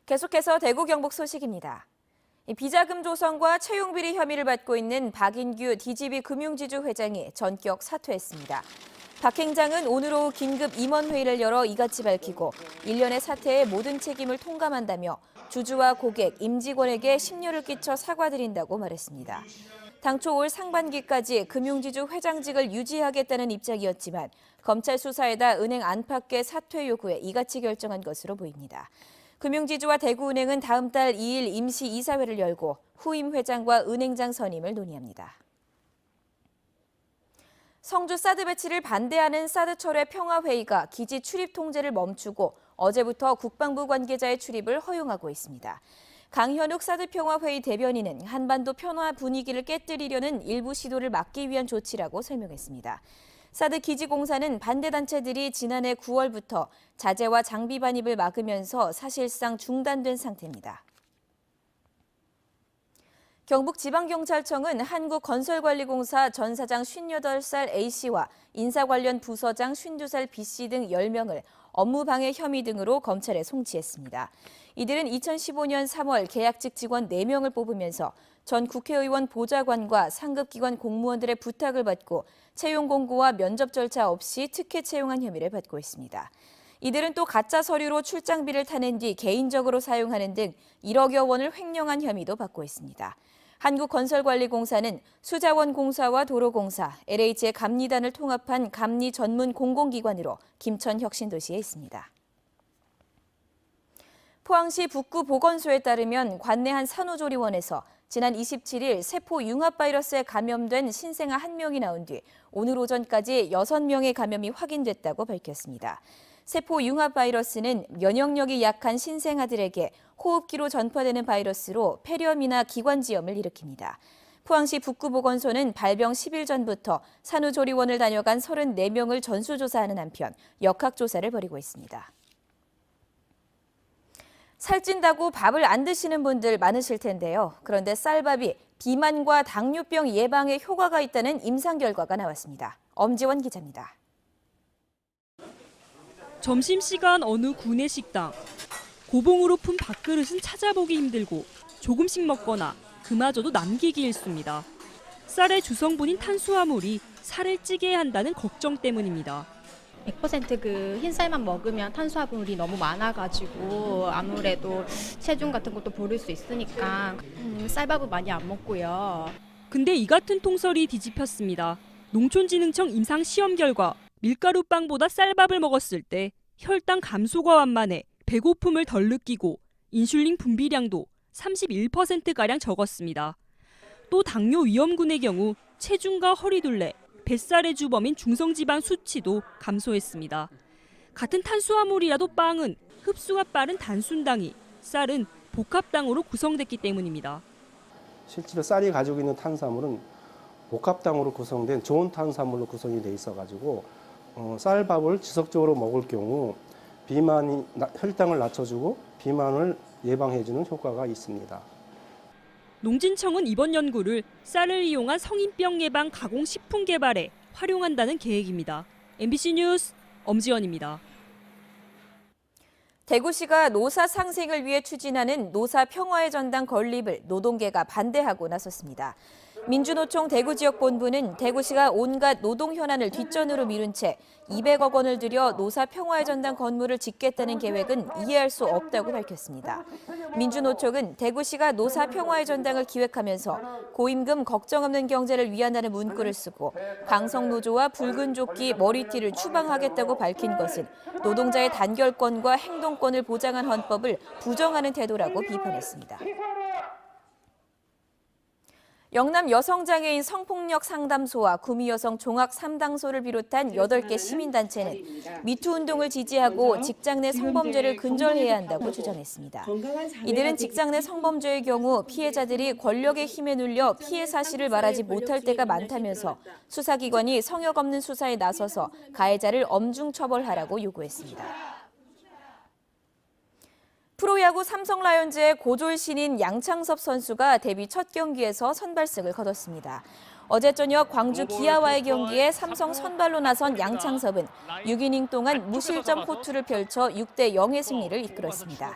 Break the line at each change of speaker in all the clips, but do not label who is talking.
계속해서 대구 경북 소식입니다. 비자금 조성과 채용비리 혐의를 받고 있는 박인규 DGB 금융지주 회장이 전격 사퇴했습니다. 박 행장은 오늘 오후 긴급 임원회의를 열어 이같이 밝히고 일련의 사태의 모든 책임을 통감한다며 주주와 고객, 임직원에게 심려를 끼쳐 사과드린다고 말했습니다. 당초 올 상반기까지 금융지주 회장직을 유지하겠다는 입장이었지만 검찰 수사에다 은행 안팎의 사퇴 요구에 이같이 결정한 것으로 보입니다. 금융지주와 대구은행은 다음 달 2일 임시 이사회를 열고 후임 회장과 은행장 선임을 논의합니다. 성주 사드 배치를 반대하는 사드 철회 평화회의가 기지 출입 통제를 멈추고 어제부터 국방부 관계자의 출입을 허용하고 있습니다. 강현욱 사드 평화회의 대변인은 한반도 평화 분위기를 깨뜨리려는 일부 시도를 막기 위한 조치라고 설명했습니다. 사드 기지 공사는 반대 단체들이 지난해 9월부터 자재와 장비 반입을 막으면서 사실상 중단된 상태입니다. 경북지방경찰청은 한국건설관리공사 전 사장 58살 A씨와 인사 관련 부서장 52살 B씨 등 10명을 업무방해 혐의 등으로 검찰에 송치했습니다. 이들은 2015년 3월 계약직 직원 4명을 뽑으면서 전 국회의원 보좌관과 상급기관 공무원들의 부탁을 받고 채용 공고와 면접 절차 없이 특혜 채용한 혐의를 받고 있습니다. 이들은 또 가짜 서류로 출장비를 타낸 뒤 개인적으로 사용하는 등 1억여 원을 횡령한 혐의도 받고 있습니다. 한국건설관리공사는 수자원공사와 도로공사, LH의 감리단을 통합한 감리 전문 공공기관으로 김천혁신도시에 있습니다. 포항시 북구보건소에 따르면 관내 한 산후조리원에서 지난 27일 세포 융합 바이러스에 감염된 신생아 1명이 나온 뒤 오늘 오전까지 6명의 감염이 확인됐다고 밝혔습니다. 세포 융합 바이러스는 면역력이 약한 신생아들에게 호흡기로 전파되는 바이러스로 폐렴이나 기관지염을 일으킵니다. 포항시 북구보건소는 발병 10일 전부터 산후조리원을 다녀간 34명을 전수조사하는 한편 역학조사를 벌이고 있습니다. 살찐다고 밥을 안 드시는 분들 많으실 텐데요. 그런데 쌀밥이 비만과 당뇨병 예방에 효과가 있다는 임상 결과가 나왔습니다. 엄지원 기자입니다.
점심시간 어느 구내 식당. 고봉으로 푼 밥그릇은 찾아보기 힘들고 조금씩 먹거나 그마저도 남기기 일쑤입니다. 쌀의 주성분인 탄수화물이 살을 찌게 한다는 걱정 때문입니다.
100% 그 흰쌀만 먹으면 탄수화물이 너무 많아가지고 아무래도 체중 같은 것도 보를 수 있으니까 쌀밥은 많이 안 먹고요.
근데 이 같은 통설이 뒤집혔습니다. 농촌진흥청 임상시험 결과 밀가루빵보다 쌀밥을 먹었을 때 혈당 감소가 완만해 배고픔을 덜 느끼고 인슐린 분비량도 31%가량 적었습니다. 또 당뇨 위험군의 경우 체중과 허리둘레, 뱃살의 주범인 중성지방 수치도 감소했습니다. 같은 탄수화물이라도 빵은 흡수가 빠른 단순당이, 쌀은 복합당으로 구성됐기 때문입니다.
실제로 쌀이 가지고 있는 탄수화물은 복합당으로 구성된 좋은 탄수화물로 구성이 돼 있어가지고 쌀밥을 지속적으로 먹을 경우 혈당을 낮춰주고 비만을 예방해주는 효과가 있습니다.
농진청은 이번 연구를 쌀을 이용한 성인병 예방 가공식품 개발에 활용한다는 계획입니다. MBC 뉴스 엄지연입니다.
대구시가 노사 상생을 위해 추진하는 노사 평화의 전당 건립을 노동계가 반대하고 나섰습니다. 민주노총 대구지역본부는 대구시가 온갖 노동 현안을 뒷전으로 미룬 채 200억 원을 들여 노사 평화의 전당 건물을 짓겠다는 계획은 이해할 수 없다고 밝혔습니다. 민주노총은 대구시가 노사 평화의 전당을 기획하면서 고임금 걱정 없는 경제를 위한다는 문구를 쓰고 강성노조와 붉은 조끼 머리띠를 추방하겠다고 밝힌 것은 노동자의 단결권과 행동권을 보장한 헌법을 부정하는 태도라고 비판했습니다. 영남 여성장애인 성폭력 상담소와 구미여성 종합 3당소를 비롯한 8개 시민단체는 미투 운동을 지지하고 직장 내 성범죄를 근절해야 한다고 주장했습니다. 이들은 직장 내 성범죄의 경우 피해자들이 권력의 힘에 눌려 피해 사실을 말하지 못할 때가 많다면서 수사기관이 성역 없는 수사에 나서서 가해자를 엄중 처벌하라고 요구했습니다. 프로야구 삼성 라이온즈의 고졸 신인 양창섭 선수가 데뷔 첫 경기에서 선발승을 거뒀습니다. 어제 저녁 광주 기아와의 경기에 삼성 선발로 나선 양창섭은 6이닝 동안 무실점 호투를 펼쳐 6대 0의 승리를 이끌었습니다.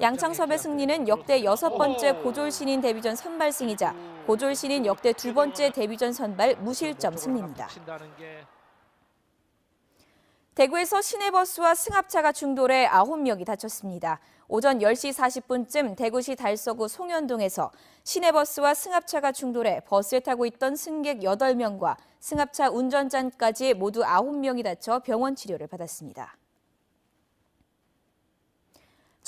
양창섭의 승리는 역대 6번째 고졸신인 데뷔전 선발승이자 고졸신인 역대 2번째 데뷔전 선발 무실점 승리입니다. 대구에서 시내버스와 승합차가 충돌해 9명이 다쳤습니다. 오전 10시 40분쯤 대구시 달서구 송현동에서 시내버스와 승합차가 충돌해 버스에 타고 있던 승객 8명과 승합차 운전자까지 모두 9명이 다쳐 병원 치료를 받았습니다.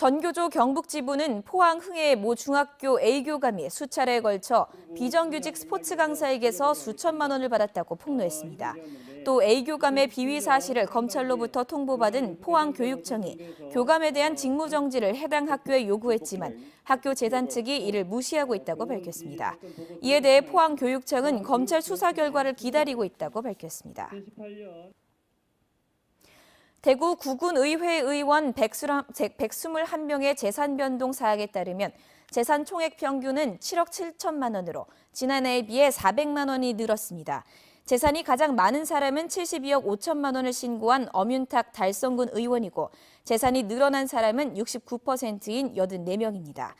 전교조 경북지부는 포항 흥해의 모 중학교 A교감이 수차례에 걸쳐 비정규직 스포츠 강사에게서 수천만 원을 받았다고 폭로했습니다. 또 A교감의 비위 사실을 검찰로부터 통보받은 포항교육청이 교감에 대한 직무정지를 해당 학교에 요구했지만 학교 재단 측이 이를 무시하고 있다고 밝혔습니다. 이에 대해 포항교육청은 검찰 수사 결과를 기다리고 있다고 밝혔습니다. 대구 구군의회 의원 121명의 재산 변동 사항에 따르면 재산 총액 평균은 7억 7천만 원으로 지난해에 비해 400만 원이 늘었습니다. 재산이 가장 많은 사람은 72억 5천만 원을 신고한 엄윤탁 달성군 의원이고 재산이 늘어난 사람은 69%인 84명입니다.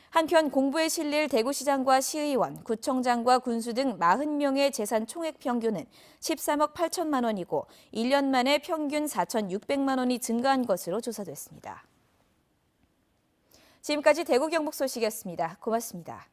한편 공부에 실릴 대구시장과 시의원, 구청장과 군수 등 40명의 재산 총액 평균은 13억 8천만 원이고 1년 만에 평균 4,600만 원이 증가한 것으로 조사됐습니다. 지금까지 대구 경북 소식이었습니다. 고맙습니다.